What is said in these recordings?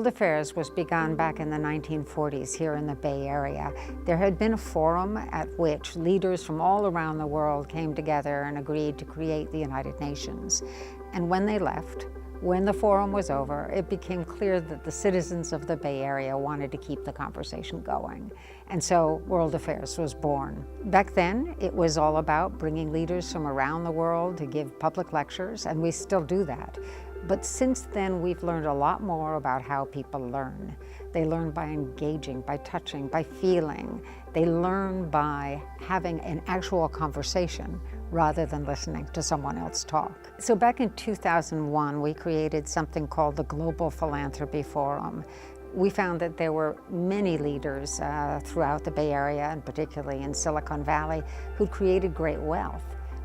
Affairs was begun back in the 1940s here in the Bay Area. There had been a forum at which leaders from all around the world came together and agreed to create the United Nations. And when they left, when the forum was over, it became clear that the citizens of the Bay Area wanted to keep the conversation going. And so World Affairs was born. Back then, it was all about bringing leaders from around the world to give public lectures, and we still do that. But since then, we've learned a lot more about how people learn. They learn by engaging, by touching, by feeling. They learn by having an actual conversation rather than listening to someone else talk. So back in 2001, we created something called the Global Philanthropy Forum. We found that there were many leaders throughout the Bay Area, and particularly in Silicon Valley, who created great wealth.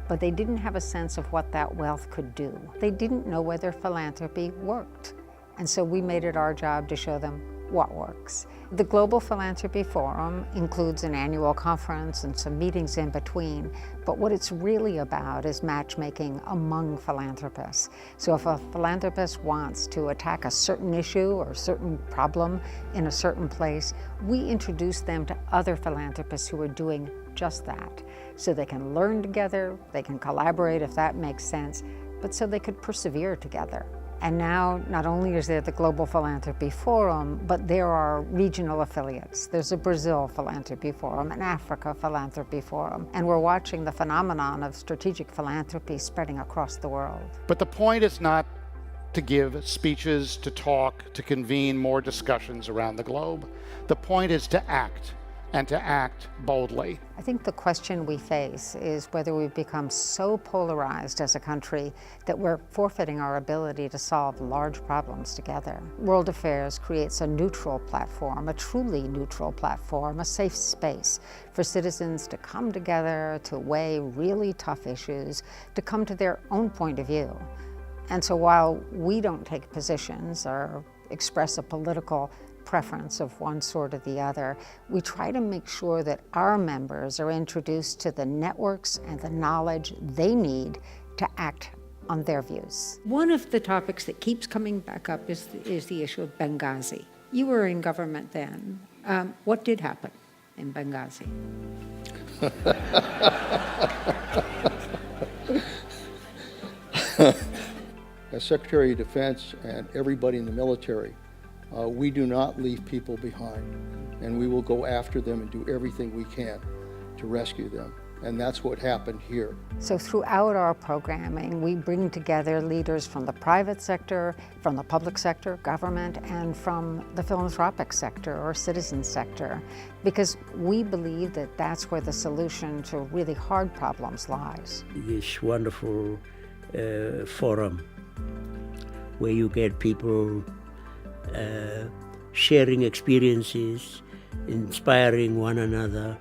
But they didn't have a sense of what that wealth could do. They didn't know whether philanthropy worked. And so we made it our job to show them what works. The Global Philanthropy Forum includes an annual conference and some meetings in between, but what it's really about is matchmaking among philanthropists. So if a philanthropist wants to attack a certain issue or a certain problem in a certain place, we introduce them to other philanthropists who are doing just that. So they can learn together, they can collaborate if that makes sense, but so they could persevere together. And now, not only is there the Global Philanthropy Forum, but there are regional affiliates. There's a Brazil Philanthropy Forum, an Africa Philanthropy Forum, and we're watching the phenomenon of strategic philanthropy spreading across the world. But the point is not to give speeches, to talk, to convene more discussions around the globe. The point is to act, and to act boldly. I think the question we face is whether we've become so polarized as a country that we're forfeiting our ability to solve large problems together. World Affairs creates a neutral platform, a truly neutral platform, a safe space for citizens to come together, to weigh really tough issues, to come to their own point of view. And so while we don't take positions or express a political preference of one sort or the other, we try to make sure that our members are introduced to the networks and the knowledge they need to act on their views. One of the topics that keeps coming back up is the issue of Benghazi. You were in government then. What did happen in Benghazi? As Secretary of Defense and everybody in the military, we do not leave people behind, and we will go after them and do everything we can to rescue them. And that's what happened here. So throughout our programming, we bring together leaders from the private sector, from the public sector, government, and from the philanthropic sector or citizen sector, because we believe that that's where the solution to really hard problems lies. This wonderful forum where you get people sharing experiences, inspiring one another.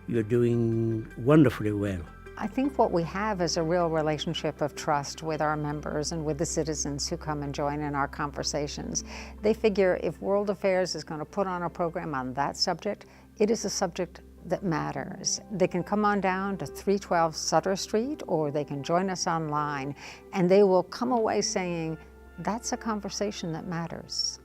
You're doing wonderfully well. I think what we have is a real relationship of trust with our members and with the citizens who come and join in our conversations. They figure if World Affairs is going to put on a program on that subject, it is a subject that matters. They can come on down to 312 Sutter Street, or they can join us online, and they will come away saying, that's a conversation that matters.